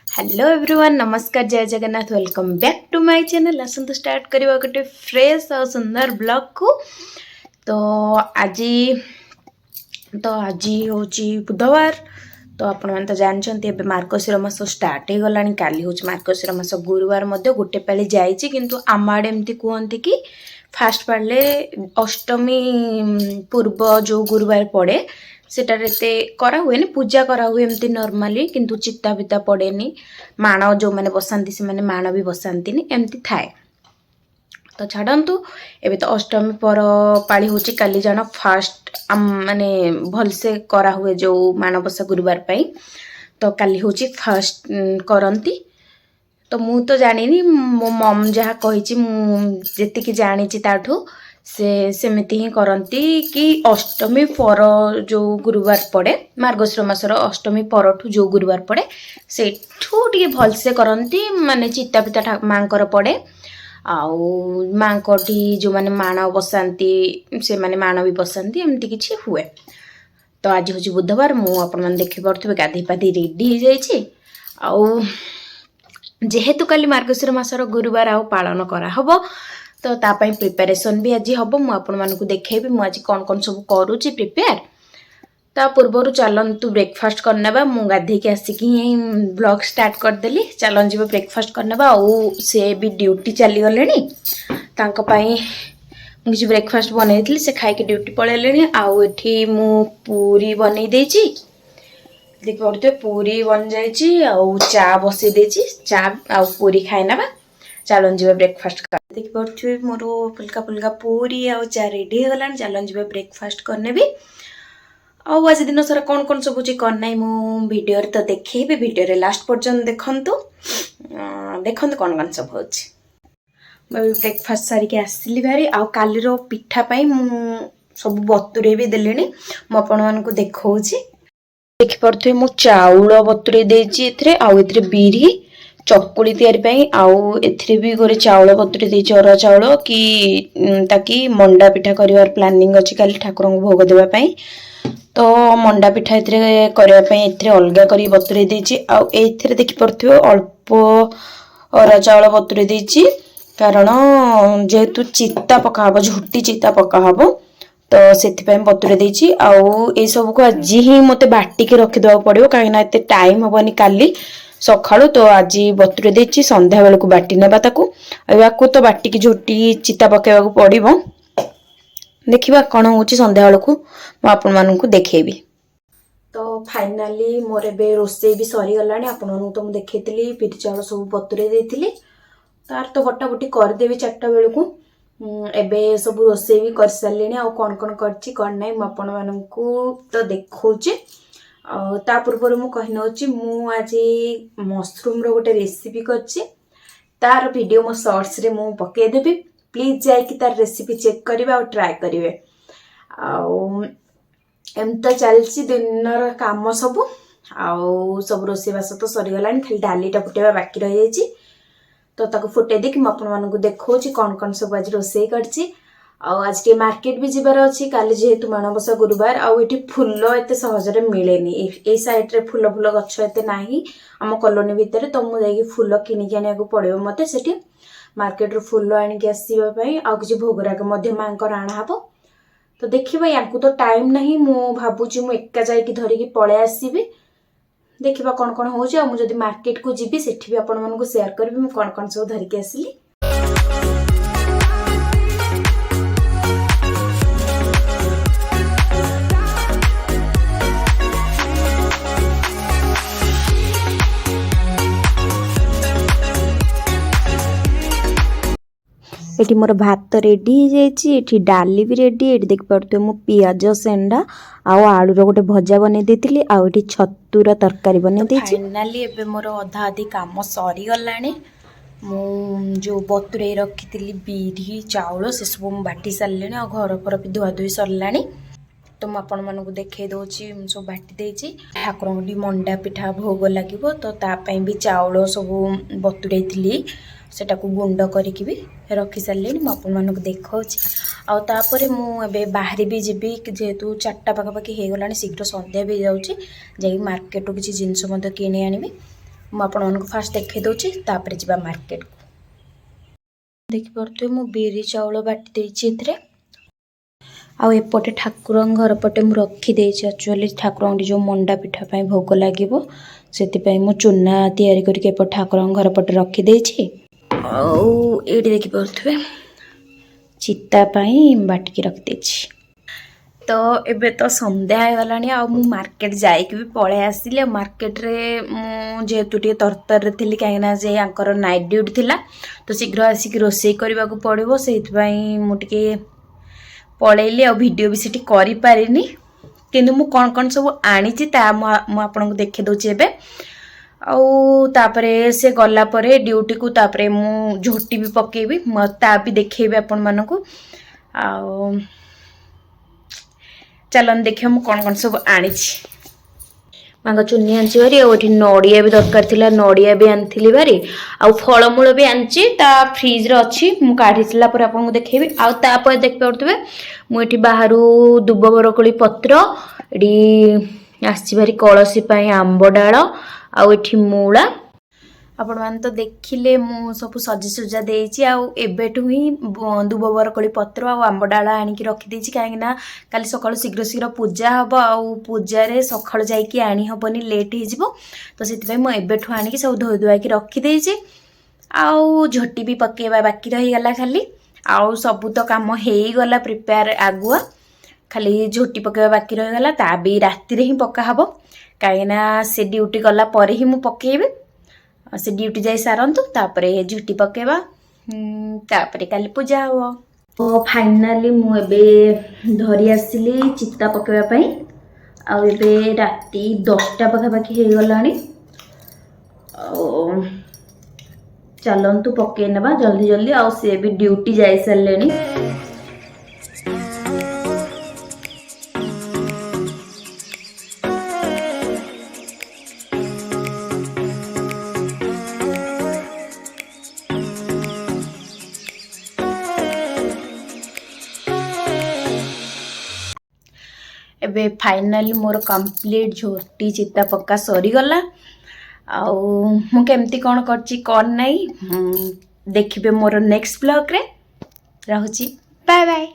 Hello everyone नमस्कार जय Jagannath welcome back to my channel. आसतु स्टार्ट करवा गोटे फ्रेश और सुंदर ब्लॉग को। तो आज हूँ बुधवार। तो आपण तो जानते ए मार्गशीर मास स्टार्ट हो गला। काली हूँ मार्गशीर मास गुरुवार गोटे पाली जाइए किंतु आम आड़े एमती कहते कि फास्ट पाले अष्टमी पूर्व जो गुरुवार पड़े सेटार एते करा हुए पूजा करा हुए एमती नॉर्मली किंतु चित्ता पिता पड़ेनी। माण जो मैंने बसाती से मैंने माण भी बसाती एमती थाए। तो छाड़ू एबे तो अष्टमी पर पाली हूँ काली जान फास्ट माने भलसे करा हुए जो माणबसा गुरुवार पाई। तो काली हूँ फास्ट करती। तो मु तो जानी मो मम जहाँ कही जी जानी ताठू से सेमिति ही करती कि अष्टमी पर जो गुरुवार पड़े मार्गशीर मासर अष्टमी परठू जो गुरुवार पड़े सेठू टे भलसे करती माने चित्ता पिता माँकर पड़े आउ माँकटी जो मैंने माण बसाती से माने माण भी बसाती एमती किसी हुए। तो आज हूँ बुधवार मुझे देखी पारे गाधी पाधी रेडी हो जेहेतु काली मार्गशीर मासर गुरुवार आउ पालन करा हबो। तो तापाई प्रिपेरेसन भी आज हम मुझे देखेबी मुझे कौन कौन सब करुच्ची प्रिपेयर। ता पूर्वर चलतु ब्रेकफास्ट करने मु गाधे के आसिक ब्लॉग स्टार्ट करदेली। चलन जी ब्रेकफास्ट करने से भी ड्यूटी चली गले मुझे ब्रेकफास्ट बनई से खाई ड्यूटी पलैले। आउ एठी मु पूरी बनई देची देख पारे पूरी बन जाइए आउ चा बसई देची चा आउ पूरी खाई ना चलन जी ब्रेकफास्ट कर देख पारे मोर फुल्का फुल्का पूरी आउ चा रेडी हो गला। चलन जी ब्रेकफास्ट करने भी आज दिन सारा कौन कौन सब करना मु वीडियो तो देखेबी वीडियो लास्ट पर्यंत देखंतु देखंतु कौन कौन सब हो ब्रेकफास्ट सारिके आसली भारी आउ कालीर पिठा पाई मु सब बतुरे भी देले मु आपण को देखौछि। देखि परथे मु चाउल बतुरे देछि एथरे आउ एथरे बिरी चकुली तैयारी पाई आउ एथरे भी गोरे चाउल बतुरे देछि अरा चाउल कि ताकि मंडा पिठा करिवार प्लानिंग अछि काली ठाकुर को भोग देबा पाई। तो मंडा पिठा एथरे करिवा पाई एथरे अलगा करी बतुरे देछि आउ एथरे देखि परथे अल्प अरा चाउल बतुरे देछि कारण जेहेतु चित्ता पका हबो झुटी चित्ता पका हबो तो से बतुरे देछि आउ ए सब को आज ही मते बाटी के रखि देबा पड़िबो काहे ना एते टाइम हबनी काली सखाळु। तो आज बतुरे देछि संध्या बेल को बाटी नेबा ताकू याकू तो बाटी की झुटी चित्ता पकेबा को पड़िबो। देखिबा कोन होछि संध्या बेल को म आपन मानन को देखेबी। तो फाइनली मोर बे रोसे भी सरी गलानी आपन मानन तो म देखैतली पिठी चाउल सब बतुरे देथिली तार तो बटाबटी कर देबी 4टा बेल को एबे सब रोसे भी कर सारे आ कौन कौन करछि कौन नहीं आपण माननकू तो देखौछि। ता पूर्व मु कहि नउछि मु आज मशरूम रो गोटे रेसिपी करछि तार वीडियो मो शॉर्ट्स रे मु पके देबी प्लीज जाई कि तार रेसिपी चेक करिवे और ट्राई करिवे। आउ एमता चलछि दिनर काम सब आउ सब रोसे बास तो सरी गलानी खाली डालीटा फुटेबा बाकी रहि जाइछि। तो ताको फुटे देख मुझे देखो कौन कौन सब आज रोसे करछि। आज के मार्केट भी जीवार अच्छी काली जेहेतु माणबसा गुरुवार आउ फूल एत सहजरे मिलेनी ए साइड रे फूल फूल गछ एते नाही आम कॉलोनी भितर। तो मुझे फूल किनिक आने को पड़ो मत से मार्केट रू फूल आनिक आसवाई आउ किसी भोगराग माँ को आना हम। तो देखिए या तो टाइम नहीं मु भावुची मु एका जाइकी धरिकी पळे आसीबी देखिबा कौन कौन हो मुझे मार्केट को जीवी सेठी भी आपण मानको शेयर करबी मु कौन कौन सब धरिकी आसली। एठी मोर भात रेडी हो जाइए एठी डाली भी रेडी एठी देख पारते मु पियाज सेंडा आउ आलू रो गोटे भजा बने देतिली आउ एठी छत्तूर तरकारी बने देछि। फाइनली एबे मोर अधा आधी काम सरी गलानी मु जो बतुरे रखितिली बिरी चाउल से सब मु बाटी सारलेनी आ घर पर भी धुआ धुई सरलानी। तो मु आपण मानको देखै दोछि मु सब बाटी देछि ठाकुर को मंडा पिठा भोग लागिवो तो ता पई भी चाउल सब बतुरेइतिली सेटा को गुंड करिकि भी रखी सारे मुझे देखा आउे मुझे बाहरी भी जीवी जेहेतु 4टा पाखापाखि हो गला शीघ्र सन्ध्या भी जाऊँगी मार्केट किसी जिनस किणी आनी ମୁଁ ଆପଣମାନଙ୍କୁ ଫାଷ୍ଟ ଦେଖାଇ ଦେଉଛି ତାପରେ ଯିବା ମାର୍କେଟକୁ। ଦେଖିପାରୁଥିବେ ମୁଁ ବିରି ଚାଉଳ ବାଟି ଦେଇଛି ଏଥିରେ। ଆଉ ଏପଟେ ଠାକୁରଙ୍କ ଘର ପଟେ ମୁଁ ରଖିଦେଇଛି ଆକ୍ଚୁଆଲି ଠାକୁରଙ୍କ ଯେଉଁ ମଣ୍ଡା ପିଠା ପାଇଁ ଭୋଗ ଲାଗିବ ସେଥିପାଇଁ ମୁଁ ଚୁନା ତିଆରି କରିକି ଏପଟେ ଠାକୁରଙ୍କ ଘର ପଟେ ରଖିଦେଇଛି। ଆଉ ଏଇଠି ଦେଖିପାରୁଥିବେ ଚିତା ପାଇଁ ବାଟିକି ରଖିଦେଇଛି। ତ ଏବେ ତ ସନ୍ଧ୍ୟା ହେଇଗଲାଣି ଆଉ ମୁଁ ମାର୍କେଟ ଯାଇକି ବି ପଳେଇ ଆସିଲି। ଆଉ ମାର୍କେଟରେ ମୁଁ ଯେହେତୁ ଟିକେ ତରତରରେ ଥିଲି କାହିଁକିନା ଯେ ଆଙ୍କର ନାଇଟ୍ ଡ୍ୟୁଟି ଥିଲା ତ ଶୀଘ୍ର ଆସିକି ରୋଷେଇ କରିବାକୁ ପଡ଼ିବ, ସେଇଥିପାଇଁ ମୁଁ ଟିକେ ପଳେଇଲି ଆଉ ଭିଡ଼ିଓ ବି ସେଠି କରିପାରିନି। କିନ୍ତୁ ମୁଁ କ'ଣ କ'ଣ ସବୁ ଆଣିଛି ତା ମୁଁ ଆପଣଙ୍କୁ ଦେଖାଇ ଦେଉଛି ଏବେ। ଆଉ ତାପରେ ସେ ଗଲା ପରେ ଡ୍ୟୁଟିକୁ ତାପରେ ମୁଁ ଝୋଟି ବି ପକେଇବି, ତା ବି ଦେଖେଇବି ଆପଣମାନଙ୍କୁ। ଆଉ ଚାଲନ୍ତୁ ଦେଖିବା ମୁଁ କ'ଣ କ'ଣ ସବୁ ଆଣିଛି। ମାଙ୍କ ଚୁନି ଆଣିଛି ଭାରି, ଆଉ ଏଠି ନଡ଼ିଆ ବି ଦରକାର ଥିଲା, ନଡ଼ିଆ ବି ଆଣିଥିଲି ଭାରି, ଆଉ ଫଳମୂଳ ବି ଆଣିଛି ତା ଫ୍ରିଜରେ ଅଛି, ମୁଁ କାଢ଼ି ସାରିଲା ପରେ ଆପଣଙ୍କୁ ଦେଖେଇବି। ଆଉ ତାପରେ ଦେଖିପାରୁଥିବେ ମୁଁ ଏଠି ବାହାରୁ ଦୁବ ବରକୋଳି ପତ୍ର, ଏଠି ଆସିଛି ଭାରି କଳସୀ ପାଇଁ ଆମ୍ବ ଡାଳ, ଆଉ ଏଠି ମୂଳା। ଆପଣମାନେ ତ ଦେଖିଲେ ମୁଁ ସବୁ ସଜାସୁଜା ଦେଇଛି। ଆଉ ଏବେଠୁ ହିଁ ଦୁବ ବରକୋଳି ପତ୍ର ଆଉ ଆମ୍ବ ଡାଳ ଆଣିକି ରଖିଦେଇଛି, କାହିଁକିନା କାଲି ସକାଳୁ ଶୀଘ୍ର ଶୀଘ୍ର ପୂଜା ହେବ ଆଉ ପୂଜାରେ ସକାଳୁ ଯାଇକି ଆଣି ହେବନି, ଲେଟ୍ ହେଇଯିବ। ତ ସେଥିପାଇଁ ମୁଁ ଏବେଠୁ ଆଣିକି ସବୁ ଧୋଇ ଧୁଆଇକି ରଖିଦେଇଛି। ଆଉ ଝୋଟି ବି ପକେଇବା ବାକି ରହିଗଲା ଖାଲି, ଆଉ ସବୁ ତ କାମ ହେଇଗଲା ପ୍ରିପେୟାର ଆଗୁଆ, ଖାଲି ଝୋଟି ପକେଇବା ବାକି ରହିଗଲା। ତା ବି ରାତିରେ ହିଁ ପକା ହେବ, କାହିଁକିନା ସେ ଡ୍ୟୁଟି ଗଲା ପରେ ହିଁ ମୁଁ ପକେଇବି। ସେ ଡ୍ୟୁଟି ଯାଇ ସାରନ୍ତୁ ତାପରେ ଝୁଟି ପକେଇବା, ତାପରେ କାଲି ପୂଜା ହେବ। ତ ଫାଇନାଲି ମୁଁ ଏବେ ଧରି ଆସିଲି ଚିତା ପକେଇବା ପାଇଁ। ଆଉ ଏବେ ରାତି 10ଟା ପାଖାପାଖି ହେଇଗଲାଣି। ଆଉ ଚାଲନ୍ତୁ ପକେଇ ନେବା ଜଲ୍ଦି ଜଲ୍ଦି, ଆଉ ସେ ବି ଡ୍ୟୁଟି ଯାଇସାରିଲେଣି। ଏବେ ଫାଇନାଲି ମୋର କମ୍ପ୍ଲିଟ୍ ଝୋଟି ଚିତା ପକ୍କା ସରିଗଲା। ଆଉ ମୁଁ କେମିତି କ'ଣ କରିଛି କ'ଣ ନାହିଁ ଦେଖିବେ ମୋର ନେକ୍ସଟ ବ୍ଲଗ୍ରେ। ରହୁଛି, ବାଏ ବାଏ।